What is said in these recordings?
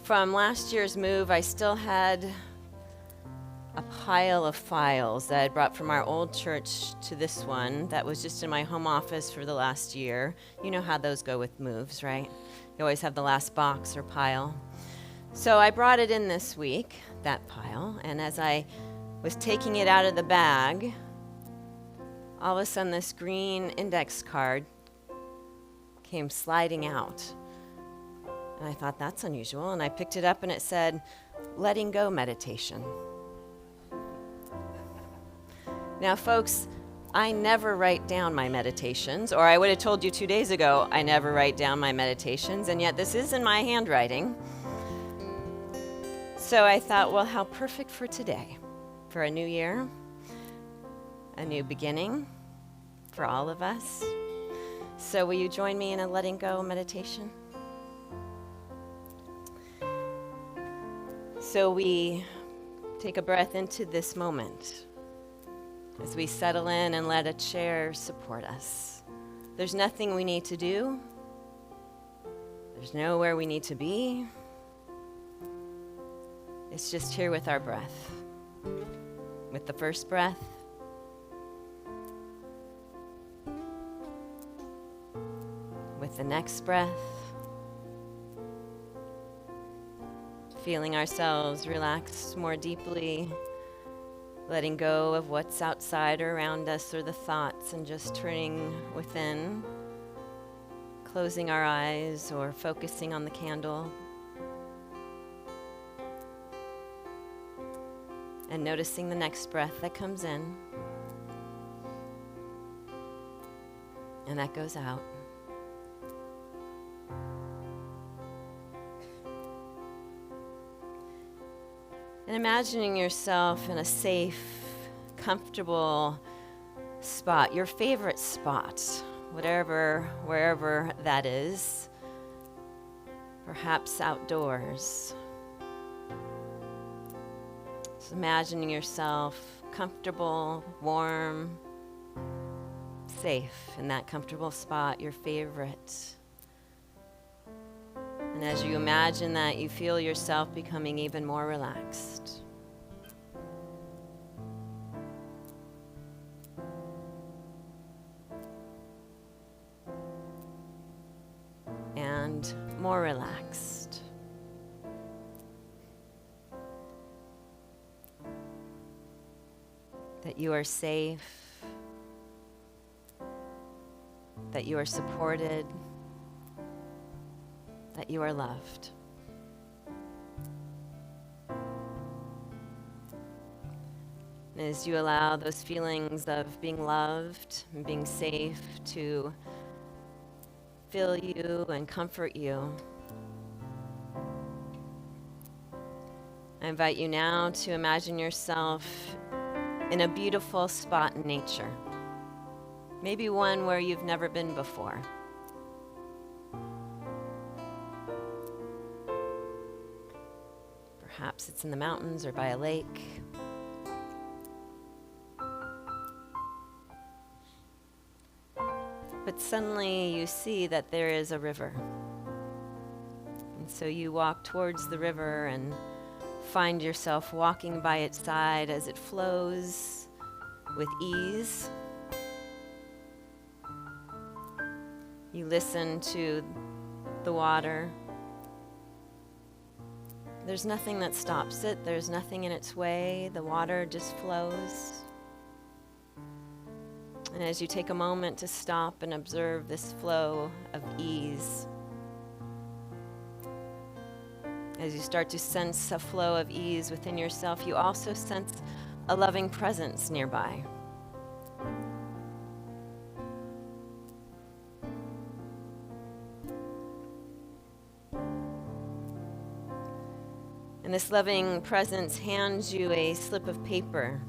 From last year's move, I still had a pile of files that I'd brought from our old church to this one that was just in my home office for the last year. You know how those go with moves, right? You always have the last box or pile. So I brought it in this week, that pile, and as I was taking it out of the bag, all of a sudden this green index card came sliding out. And I thought, that's unusual, and I picked it up and it said, letting go meditation. Now, folks, I never write down my meditations, or I would have told you 2 days ago I never write down my meditations, and yet this is in my handwriting. So I thought, well, how perfect for today, for a new year, a new beginning for all of us. So will you join me in a letting go meditation? So we take a breath into this moment as we settle in and let a chair support us. There's nothing we need to do. There's nowhere we need to be. It's just here with our breath. With the first breath, with the next breath, feeling ourselves relax more deeply, letting go of what's outside or around us or the thoughts and just turning within, closing our eyes or focusing on the candle. And noticing the next breath that comes in and that goes out. And imagining yourself in a safe, comfortable spot, your favorite spot, wherever that is, perhaps outdoors. Just imagining yourself comfortable, warm, safe in that comfortable spot, your favorite. And as you imagine that, you feel yourself becoming even more relaxed. And more relaxed. That you are safe, that you are supported, that you are loved. And as you allow those feelings of being loved and being safe to fill you and comfort you, I invite you now to imagine yourself in a beautiful spot in nature. Maybe one where you've never been before. Perhaps it's in the mountains or by a lake. But suddenly you see that there is a river. And so you walk towards the river and find yourself walking by its side as it flows with ease. You listen to the water. There's nothing that stops it. There's nothing in its way. The water just flows. And as you take a moment to stop and observe this flow of ease, as you start to sense a flow of ease within yourself, you also sense a loving presence nearby. And this loving presence hands you a slip of paper.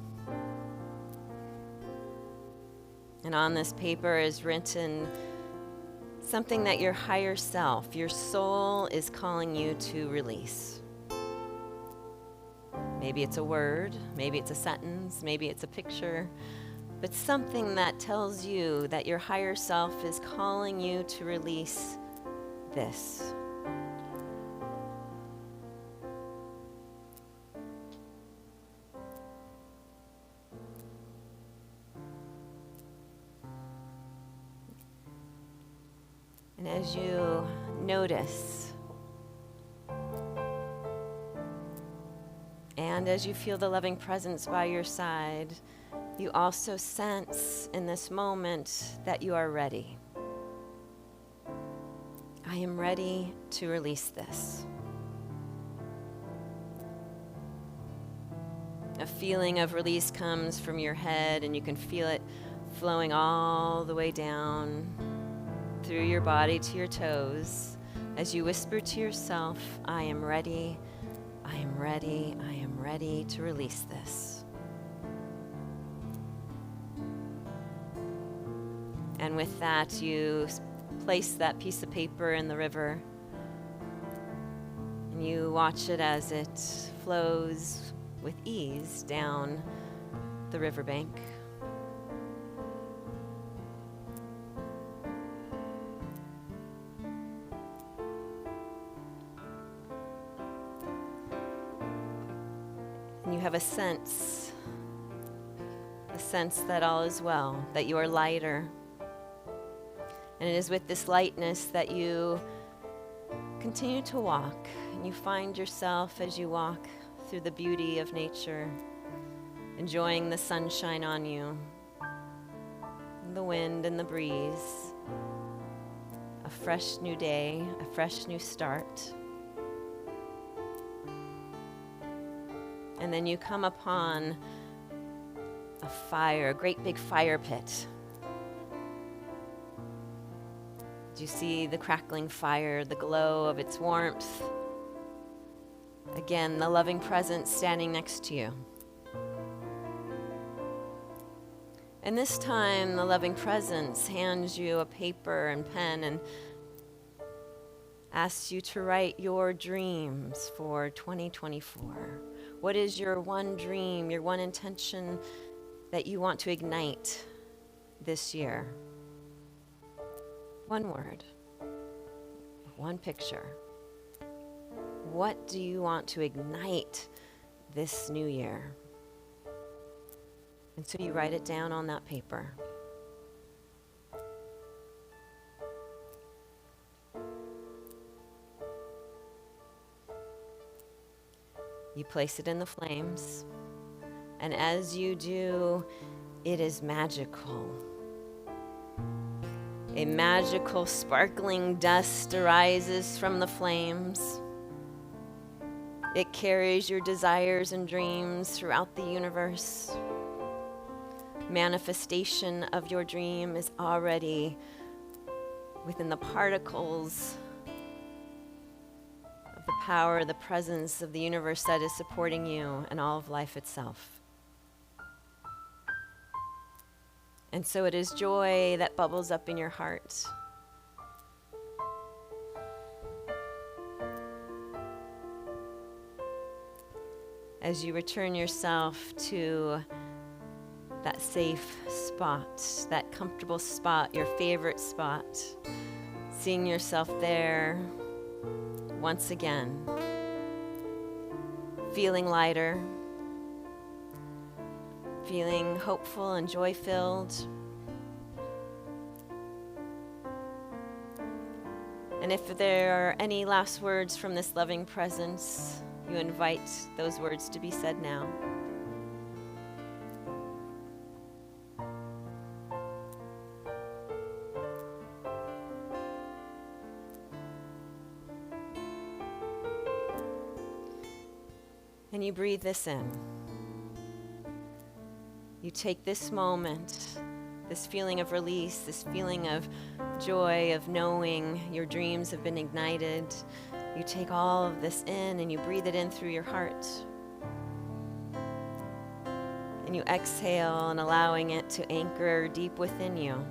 And on this paper is written something that your higher self, your soul, is calling you to release. Maybe it's a word, maybe it's a sentence, maybe it's a picture, but something that tells you that your higher self is calling you to release this. And as you notice, and as you feel the loving presence by your side, you also sense in this moment that you are ready. I am ready to release this. A feeling of release comes from your head, and you can feel it flowing all the way down through your body to your toes as you whisper to yourself, I am ready, I am ready, I am ready to release this. And with that, you place that piece of paper in the river, and you watch it as it flows with ease down the riverbank. And you have a sense that all is well, that you are lighter. And it is with this lightness that you continue to walk, and you find yourself as you walk through the beauty of nature, enjoying the sunshine on you, the wind and the breeze, a fresh new day, a fresh new start. And then you come upon a fire, a great big fire pit. Do you see the crackling fire, the glow of its warmth? Again, the loving presence standing next to you. And this time, the loving presence hands you a paper and pen and asks you to write your dreams for 2024. What is your one dream, your one intention that you want to ignite this year? One word, one picture. What do you want to ignite this new year? And so you write it down on that paper. You place it in the flames, and as you do, it is magical. A magical, sparkling dust arises from the flames. It carries your desires and dreams throughout the universe. Manifestation of your dream is already within the particles of the power, the presence of the universe that is supporting you and all of life itself. And so it is joy that bubbles up in your heart. As you return yourself to that safe spot, that comfortable spot, your favorite spot, seeing yourself there once again, feeling lighter, feeling hopeful and joy-filled. And if there are any last words from this loving presence, you invite those words to be said now. And you breathe this in. You take this moment, this feeling of release, this feeling of joy, of knowing your dreams have been ignited. You take all of this in and you breathe it in through your heart. And you exhale and allowing it to anchor deep within you.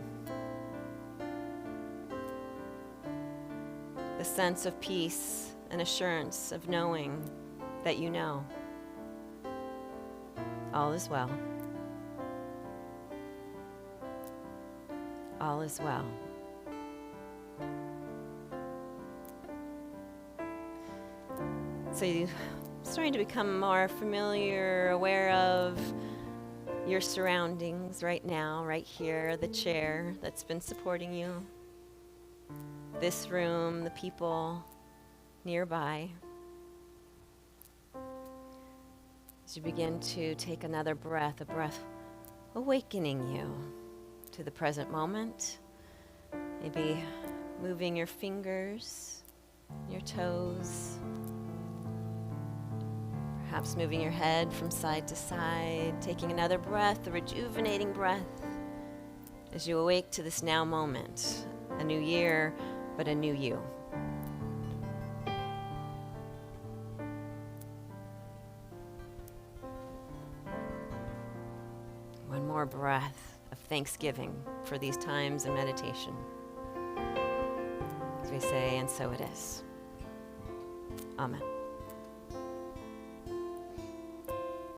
The sense of peace and assurance of knowing that you know all is well. All is well. So you're starting to become more familiar, aware of your surroundings right now, right here, the chair that's been supporting you. this room, the people nearby. As you begin to take another breath, a breath awakening you to the present moment, maybe moving your fingers, your toes, perhaps moving your head from side to side, taking another breath, a rejuvenating breath, as you awake to this now moment, a new year, but a new you. One more breath of thanksgiving for these times in meditation. As we say, and so it is. Amen.